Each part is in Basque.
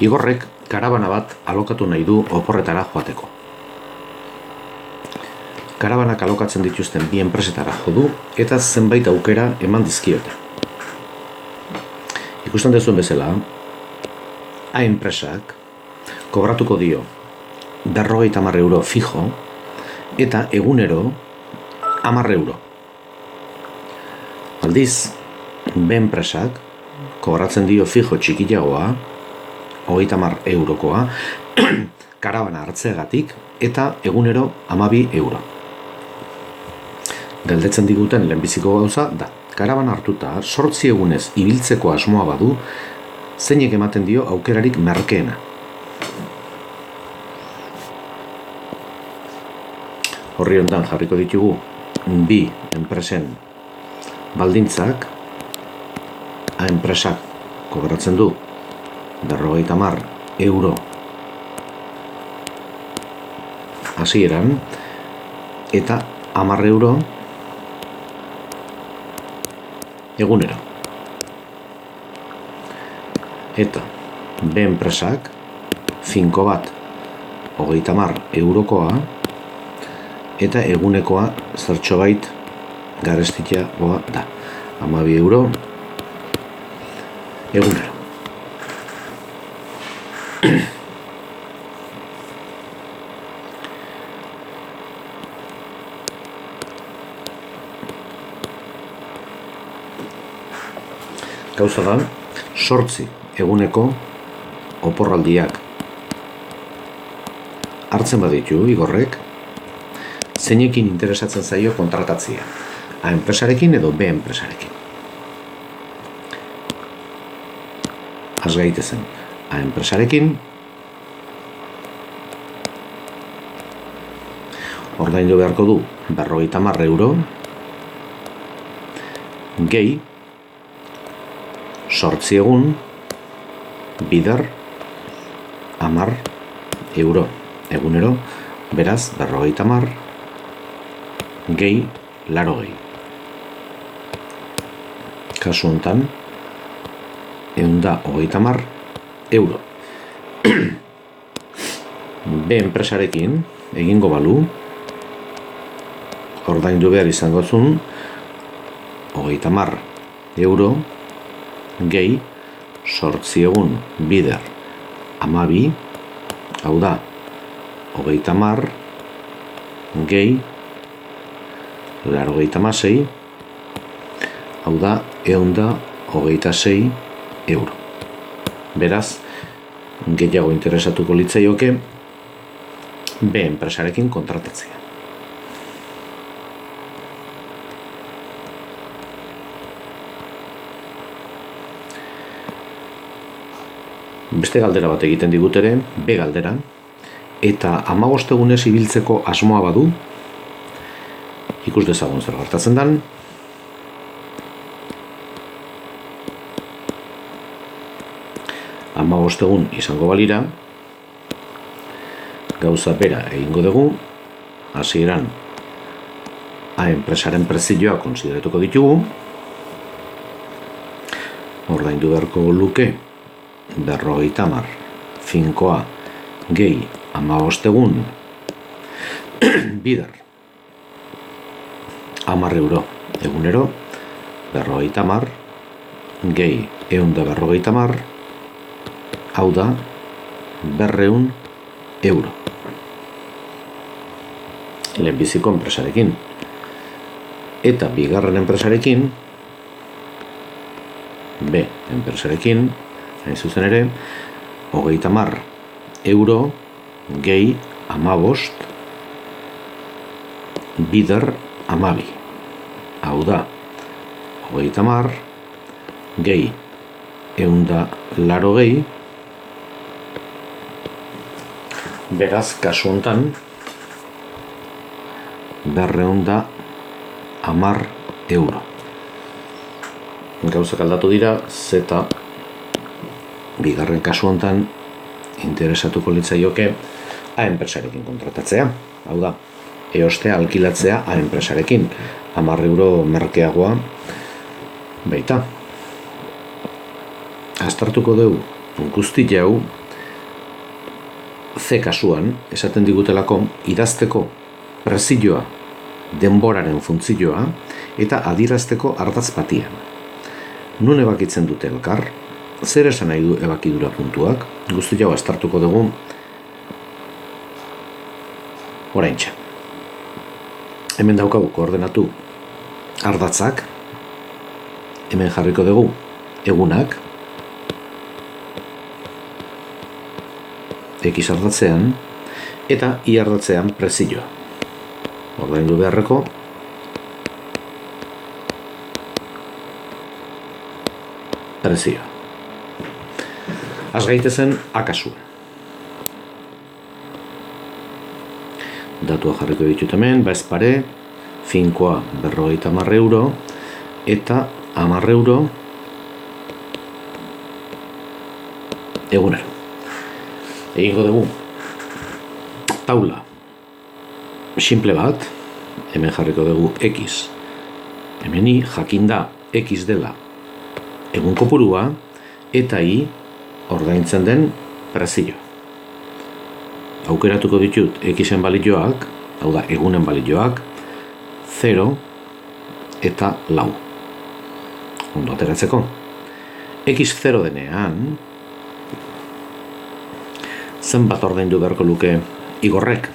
Igorrek karabana bat alokatu nahi du oporretara joateko. Karabanak alokatzen dituzten bi enpresetara jo du eta zenbait aukera eman dizkiote. Ikusten duzuen bezala, A enpresak kobratuko dio 50 euro fijo eta egunero 10 euro. Aldiz, B enpresak kobratzen dio fijo txikiagoa 30 eurokoa karabana hartzeagatik eta egunero 12 euro. Galdetzen diguten lehenbiziko gauza da, karabana hartuta 8 egunez ibiltzeko asmoa badu, zeinek ematen dio aukerarik merkeena. Horri hontan jarriko ditugu bi enpresen baldintzak. A enpresak kobratzen du 50 euro hasieran eta 10 euro egunero. Eta B enpresak finko bat 30 eurokoa eta egunekoa zertxobait garestitiagoa da. 12 euro egunero. Gauza da, 8 eguneko oporraldiak hartzen baditu Igorrek, zeinekin interesatzen zaio kontratatzea, A enpresarekin edo B enpresarekin. Has gaitezen A enpresarekin, ordaindu beharko du 50 euro, gehi 8 egun, bider 10 euro egunero, beraz 50 gehi 80. Kasu hontan 130 euro. B enpresarekin egingo balu, ordaindu behar izango zuen 30 euro gehi 8 egun bider 12, hau da 30 gehi 86, hau da 126 euro. Beraz, gehiago interesatuko litzaioke B enpresarekin kontratatzea. Beste galdera bat egiten digut ere, B galdera, eta 15 egunez ibiltzeko asmoa badu, ikus dezagun zer gertatzen dan. Egun izango balira, gauza bera egingo dugu, hasieran A enpresaren prezioa konsideratuko ditugu, ordaindu beharko luke 50 finkoa gehi 15 egun bider 10 euro egunero, 50 gehi 150, hau da 200 euro. Lehenbiziko enpresarekin. Eta bigarren enpresarekin, B enpresarekin, hain zuzen ere, 30 euro gehi 15 bider 12. Hau da 30 gehi 180, beraz, kasu hontan 210 euro. Gauzak aldatu dira, zeta bigarren kasu hontan interesatuko litzaioke A enpresarekin kontratatzea. Hau da, eostea alkilatzea A enpresarekin. 10 euro merkeagoa baita. Aztertuko dugu guzti jau C kasuan, esaten digutelako, idazteko prezioa denboraren funtzioa eta adierazteko ardatz batian. Nun ebakitzen dute elkar, zer esan nahi du ebakidura puntuak, guzti jau astartuko dugu oraintxe. Hemen daukagu koordenatu ardatzak, hemen jarriko dugu egunak, X ardatzean, eta Y ardatzean prezioa. Ordaindu beharreko prezioa. Az gaitezen A kasuan. Datua jarriko ditut hemen, ez pare, finkoa 50 euro, eta 10 euro egunero. Egingo dugu taula simple bat, hemen jarriko dugu X, hemen Y, jakinda X dela egun kopurua, eta Y ordaintzen den prezioa. Aukeratuko ditut Xen balioak, hau da, egunen balioak, 0 eta 4. Ondo ateratzeko. X 0 denean, zenbat ordaindu beharko luke igorrek?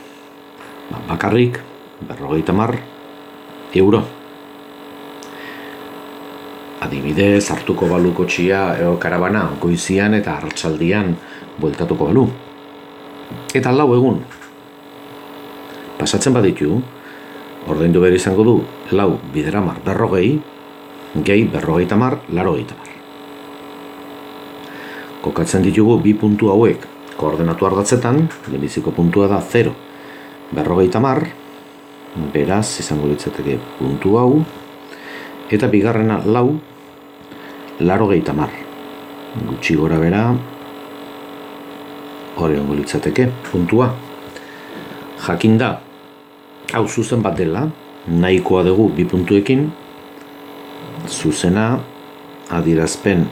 Bakarrik, 50 euro. Adibidez, hartuko balu kotxia eo karabana goizian eta arratsaldian bueltatuko balu. Eta 4 egun. Pasatzen baditu, ordaindu behar izango du 4 bideramar 40, gehi 50, 80. Kokatzen ditugu bi puntu hauek koordenatu ardatzetan, lehenbiziko puntua da 0, 50, beraz izango litzateke puntu hau, eta bigarrena 4, 80. Gutxi gora bera, hori ongo litzateke puntua. Jakinda, hau zuzen bat dela, nahikoa dugu bi puntuekin, zuzena, adierazpen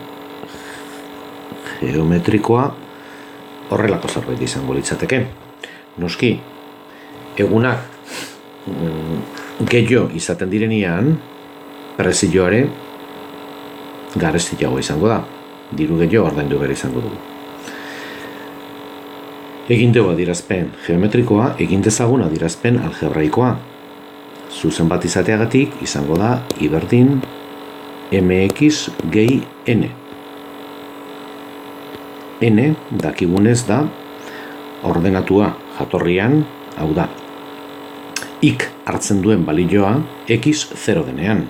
geometrikoa, horrelako zerbait izango litzateke. Noski, egunak gehiago izaten direnean, prezioare garestiagoa izango da. Diru gehiago ordaindu behar izango dugu. Egin dugu adierazpen geometrikoa, egin dezagun adierazpen algebraikoa. Zuzen bat izateagatik izango da Y berdin mx gehi n. N dakigunez da ordenatua jatorrian, hau da, ik hartzen duen balioa x 0 denean.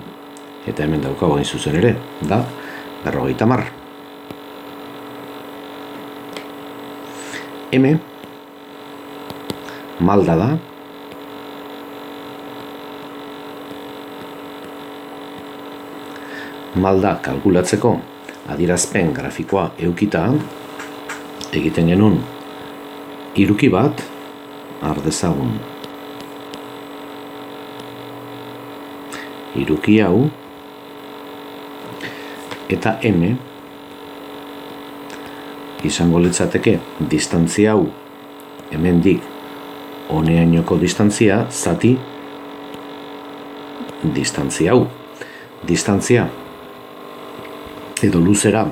Eta hemen daukagu hain zuzen ere, da 50. M malda da malda kalkulatzeko adierazpen grafikoa eukita egiten genuen hiruki bat har dezagun hiruki hau eta M izango litzateke distantzia hau hemendik honeainoko distantzia zati distantzia hau. Distantzia edo luzera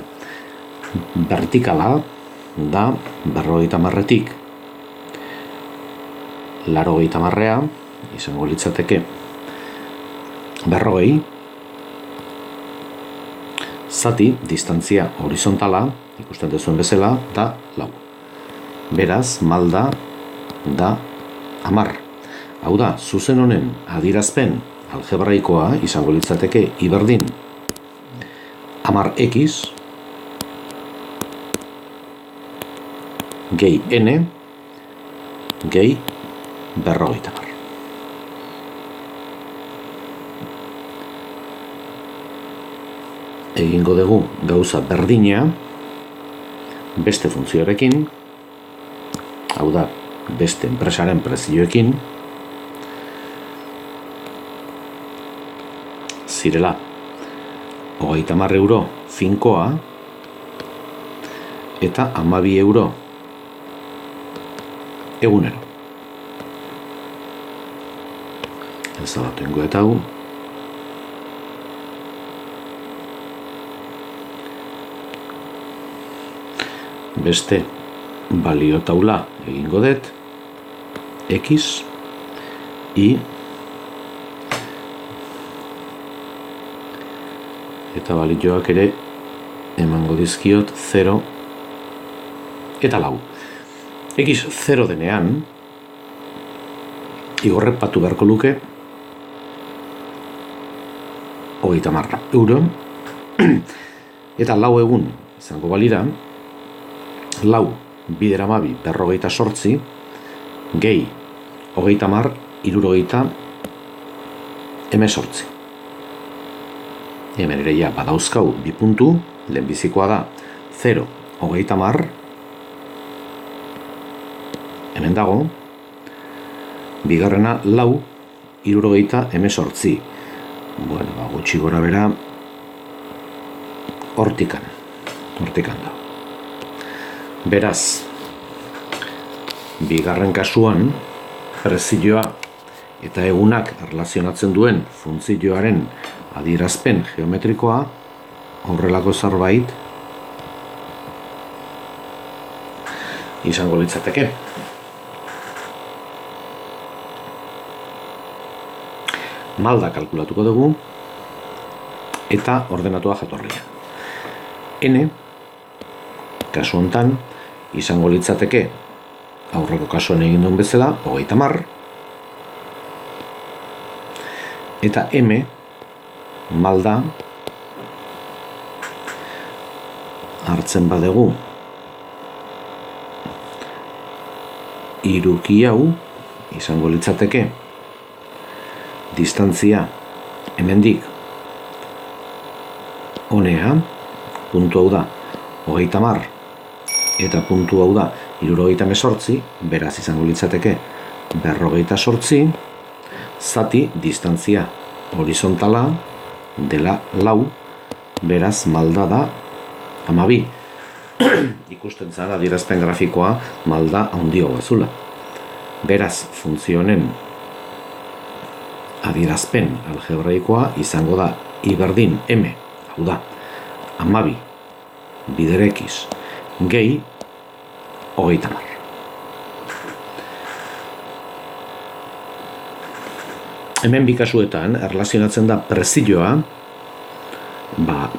vertikala da 50-tik 80 izango litzateke 40 zati distantzia horizontala ikusten duzuen bezala da 4. Beraz, malda da 10. Hau da, zuzen honen adierazpen algebraikoa izango litzateke Y berdin 10x gehi n gehi 50. Egingo dugu gauza berdina beste funtzioarekin, hau da, beste enpresaren prezioekin, zirela 30 euro finkoa eta 12 euro egunero. Ez da bat engoetagu. Beste balio taula egingo dut, X, Y, eta balioak ere emango dizkiot 0 eta 4. X 0 denean, igorrepatu beharko luke 30 euro, eta 4 egun izango balira, 4 bidera mabi 48, gehi 30, 70, hemen ere ja badauzkau bi puntu, lehenbizikoa da 0, 30, hemen dago, bigarrena 4, 70. Bueno, gutxi gora bera, hortikan da. Beraz, bigarren kasuan, prezioa eta egunak erlazionatzen duen funtzioaren adierazpen geometrikoa horrelako zerbait izango litzateke. Malda kalkulatuko dugu eta ordenatua jatorria. N, kasu hontan, izango litzateke aurreko kasuan egin duen bezala, 30, eta M, malda, hartzen badegu, iruki hau, izango litzateke, distantzia, hemendik, honea, puntu hau da, 30, eta puntu hau da, 78, beraz izango litzateke, 48, zati distantzia horizontala dela 4, beraz malda da 12. Ikusten zan adierazpen grafikoa malda handio bazula. Beraz, funtzionen adierazpen algebraikoa izango da I berdin M, hau da, 12 bider X gehi 30. Hemen bi kasuetan erlazionatzen da prezioa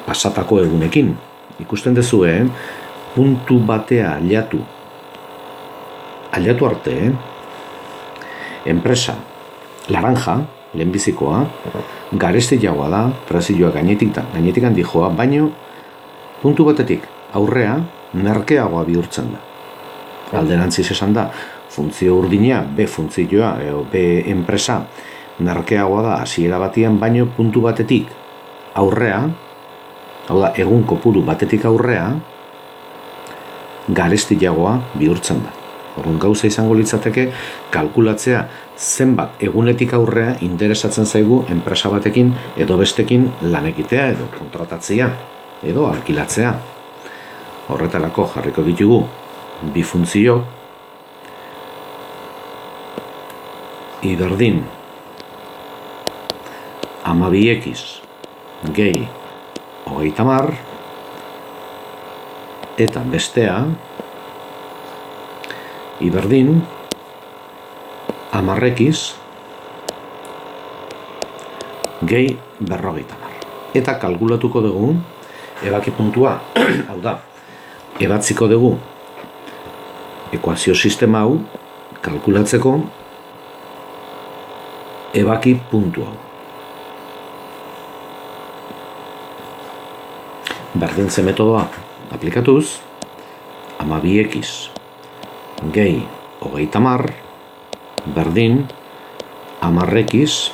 pasatako egunekin. Ikusten dezue, puntu batea ailatu arte, enpresa laranja, lehenbizikoa, garestiagoa da, prezioa gainetik handijoa, baino puntu batetik aurrea merkeagoa bihurtzen da. Alderantziz esan da, funtzio urdina, B funtzioa, B enpresa, merkeagoa da hasiera batian, baino puntu batetik aurrea, hau da, egun kopuru batetik aurrea, garestiagoa bihurtzen da. Orduan gauza izango litzateke kalkulatzea zenbat egunetik aurrea interesatzen zaigu enpresa batekin edo bestekin lan egitea edo kontratatzea edo alkilatzea. Horretarako jarriko ditugu bi funtzio, I berdin 12x gehi 30, eta bestea I berdin 10x gehi 50. Eta kalkulatuko dugu ebaki puntua, hau da, ebatziko dugu ekuazio sistema hau kalkulatzeko ebaki puntu hau. Berdintze metodoa aplikatuz, 12x gehi 30 berdin 10x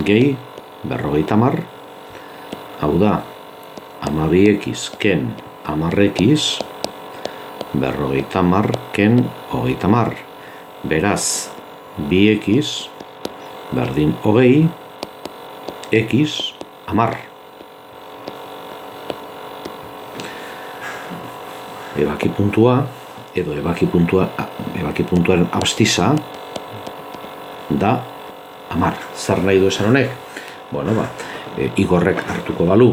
gehi 50, hau da 12x ken 10x 50 ken 30, beraz 2x berdin 20 x 10. Ebaki puntua edo ebakipuntuaren abstisa da 10. Zer nahi du esan honek? Bueno, Igorrek hartuko balu,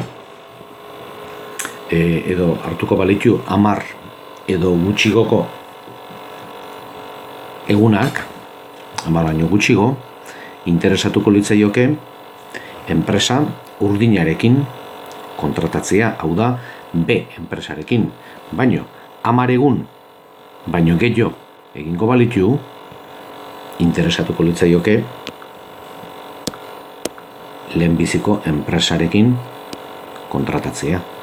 edo hartuko balitu 10 edo gutxigoko egunak, 10 baino gutxigo, interesatuko litzaioke enpresa urdinarekin kontratatzea, hau da, B enpresarekin, baino 10 egun baino gehiago egingo balitu, interesatuko litzaioke lehenbiziko enpresarekin kontratatzea.